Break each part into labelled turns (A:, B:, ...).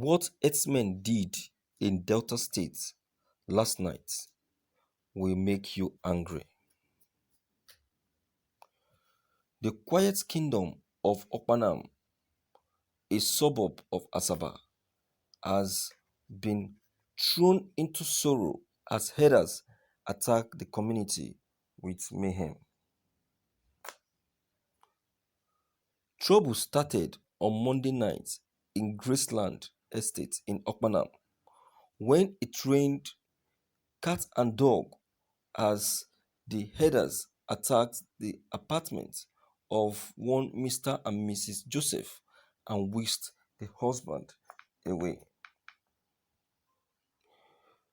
A: What Herdsmen did in Delta State last night will make you angry. The quiet kingdom of Opanam, a suburb of Asaba, has been thrown into sorrow as herders attack the community with mayhem. Trouble started on Monday night in Graceland Estate in Opanam when it rained cat and dog as the herders attacked the apartment of one Mr. and Mrs. Joseph and whisked the husband away.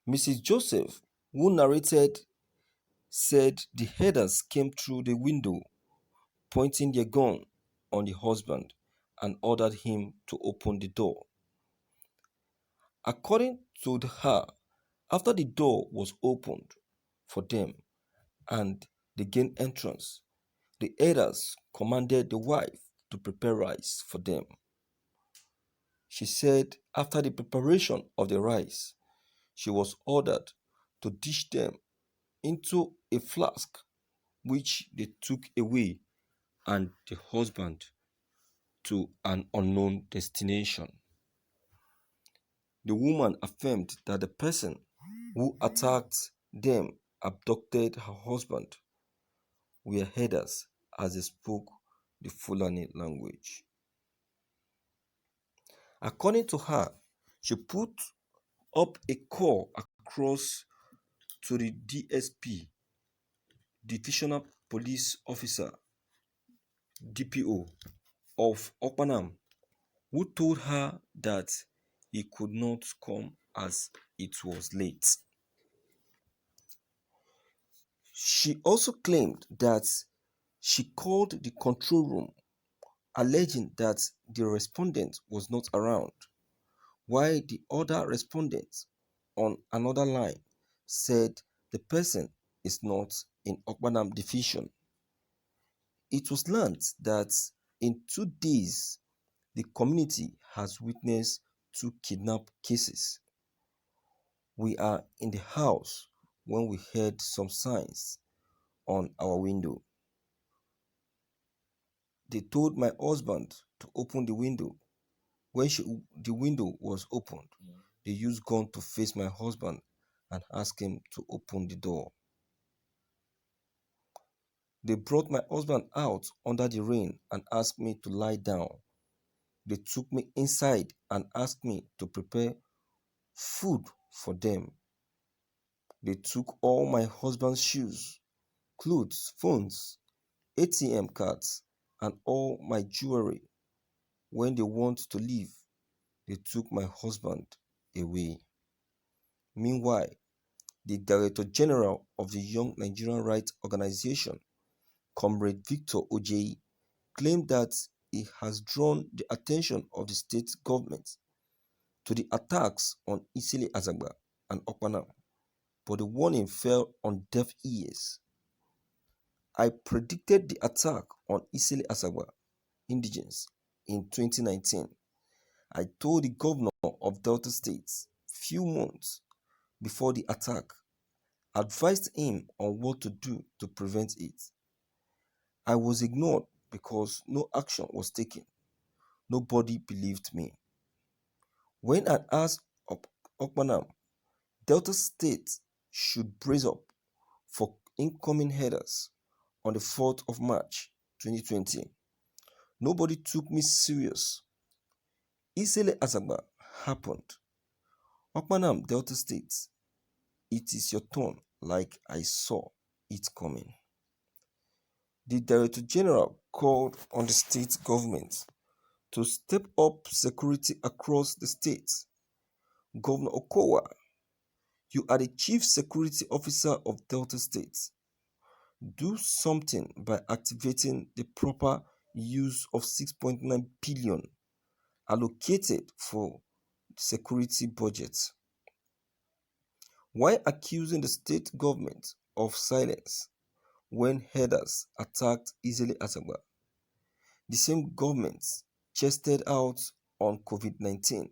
A: Mrs. Joseph, who narrated, said the herders came through the window, pointing their gun on the husband and ordered him to open the door. According to her, after the door was opened for them and they gained entrance, the herders commanded the wife to prepare rice for them. She said after the preparation of the rice, she was ordered to dish them into a flask, which they took away and the husband to an unknown destination. The woman affirmed that the person who attacked them abducted her husband were herders as they spoke the Fulani language. According to her, she put up a call across to the DSP, Divisional Police Officer, DPO, of Opanam, who told her that he could not come as it was late. She also claimed that she called the control room, alleging that the respondent was not around, while the other respondent on another line said the person is not in Opanam Division. It was learned that in 2 days, the community has witnessed 2 kidnap cases. We are in the house when we heard some signs on our window. They told my husband to open the window. When the window was opened, they used gun to face my husband and asked him to open the door. They brought my husband out under the rain and asked me to lie down. They took me inside and asked me to prepare food for them. They took all my husband's shoes, clothes, phones, ATM cards, and all my jewelry. When they want to leave, they took my husband away. Meanwhile, the Director General of the Young Nigerian Rights Organization, Comrade Victor Ojeyi, claimed that he has drawn the attention of the state government to the attacks on Isile Asagba and Opanam, but the warning fell on deaf ears. I predicted the attack on Isile Asagba indigents in 2019. I told the governor of Delta State few months before the attack, advised him on what to do to prevent it. I was ignored because no action was taken. Nobody believed me. When I asked Okpanam, Delta State should brace up for incoming herders on the 4th of March 2020, nobody took me serious. Isile Asagba happened. Okpanam, Delta State, it is your turn like I saw it coming. The Director General called on the state government to step up security across the state. Governor Okowa, you are the Chief Security Officer of Delta State. Do something by activating the proper use of 6.9 billion allocated for security budget. Why accusing the state government of silence when herders attacked Isile Asagba? The same government chested out on COVID-19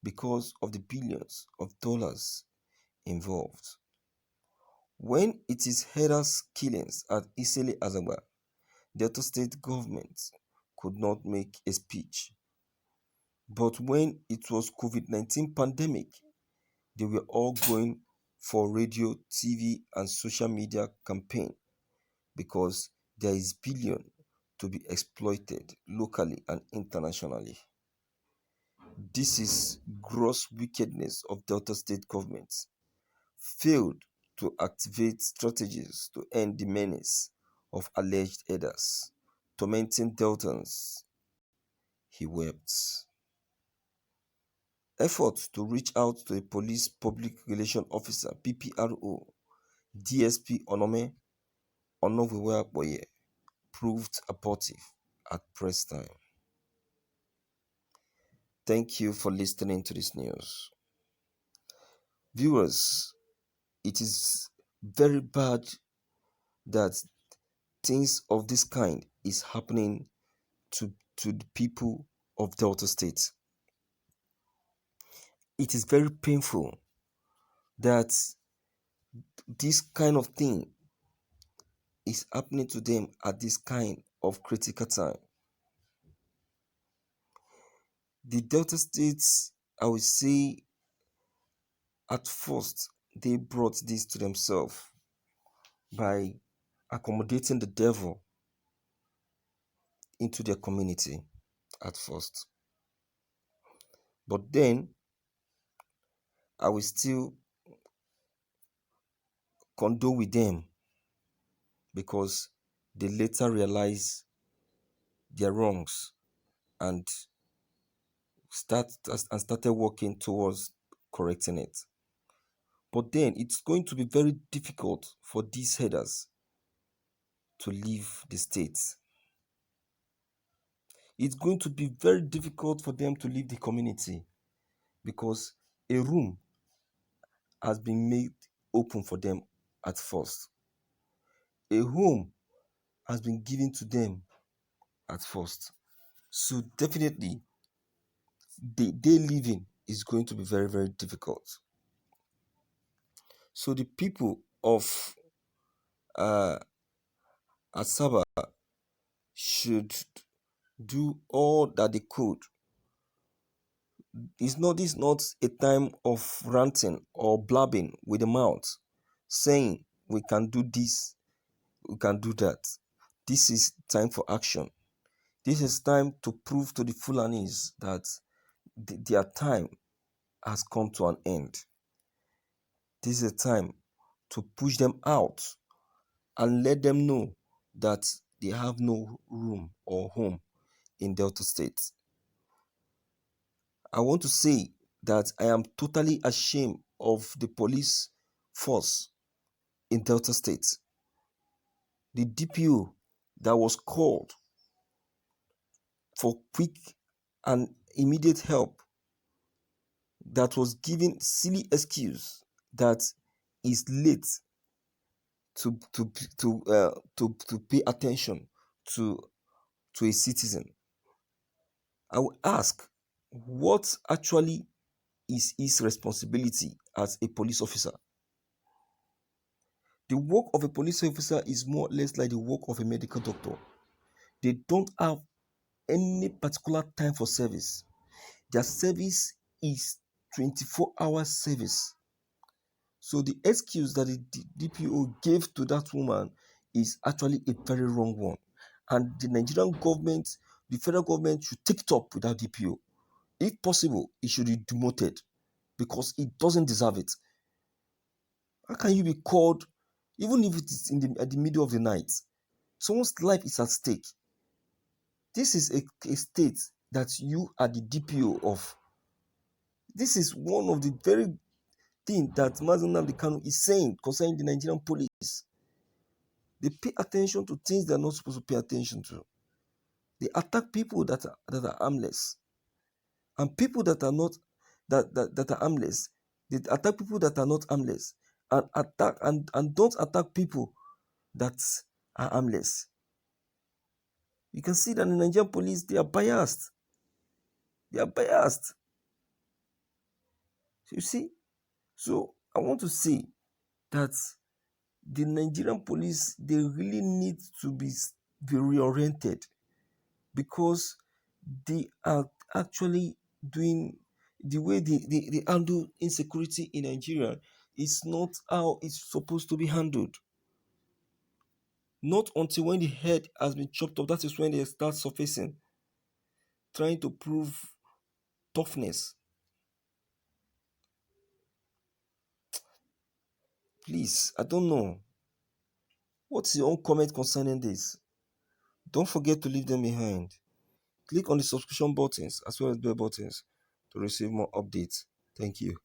A: because of the billions of dollars involved. When it is herders' killings at Isele Azagba, Delta State government could not make a speech. But when it was COVID-19 pandemic, they were all going for radio, TV, and social media campaign because there is billion to be exploited locally and internationally. This is gross wickedness of Delta State government. Failed to activate strategies to end the menace of alleged herders, tormenting Deltans. He wept. Efforts to reach out to the police public relation officer PPRO DSP Onome Onowiwe proved abortive at press time. Thank you for listening to this news. Viewers, it is very bad that things of this kind is happening to the people of Delta State. It is very painful that this kind of thing is happening to them at this kind of critical time. The Delta States, I would say, at first, they brought this to themselves by accommodating the devil into their community at first. But then, I will still condole with them because they later realized their wrongs and started working towards correcting it. But then it's going to be very difficult for these headers to leave the state. It's going to be very difficult for them to leave the community because a room has been made open for them at first. A home has been given to them at first. So definitely the day living is going to be very, very difficult. So the people of uh, Asaba should do all that they could. This is not a time of ranting or blabbing with the mouth, saying we can do this, we can do that. This is time for action. This is time to prove to the Fulanis that their time has come to an end. This is a time to push them out and let them know that they have no room or home in Delta State. I want to say that I am totally ashamed of the police force in Delta State. The DPO that was called for quick and immediate help, that was given silly excuse that is late to pay attention to a citizen. I will ask, what actually is his responsibility as a police officer? The work of a police officer is more or less like the work of a medical doctor. They don't have any particular time for service. Their service is 24-hour service. So the excuse that the DPO gave to that woman is actually a very wrong one. And the Nigerian government, the federal government should take it up with that DPO. If possible, it should be demoted because it doesn't deserve it. How can you be called, even if it is at the middle of the night? Someone's life is at stake. This is a state that you are the DPO of. This is one of the very things that Mazen Nnamdi Kanu is saying concerning the Nigerian police. They pay attention to things they're not supposed to pay attention to. They attack people that are harmless. And people that are not that are harmless, they attack people that are not harmless. And don't attack people that are harmless. You can see that the Nigerian police, they are biased. They are biased. You see, so I want to say that the Nigerian police, they really need to be reoriented, because they are actually doing the way they handle insecurity in Nigeria is not how it's supposed to be handled. Not until when the head has been chopped off, that is when they start surfacing, trying to prove toughness. Please, I don't know. What's your own comment concerning this? Don't forget to leave them behind. Click on the subscription buttons as well as bell buttons to receive more updates. Thank you.